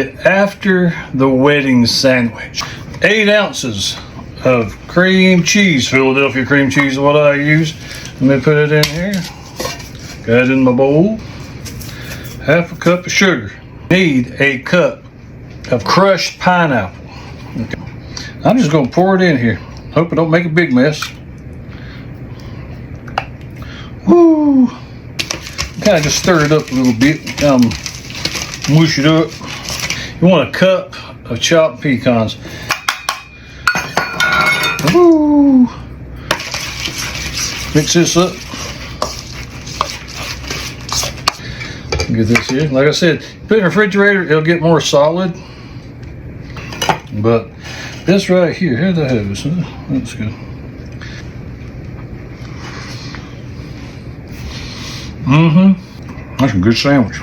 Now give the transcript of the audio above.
After the wedding sandwich, 8 ounces of cream cheese. Philadelphia cream cheese is what I use. Let me put it in here. Got it in my bowl. Half a cup of sugar. Need a cup of crushed pineapple. Okay. I'm just gonna pour it in here. Hope it don't make a big mess. Woo! Kind of just stir it up a little bit. Mush it up. You want a cup of chopped pecans. Woo! Mix this up. Get this here. Like I said, put it in the refrigerator, it'll get more solid. But this right here, here the hose. That's good. That's a good sandwich.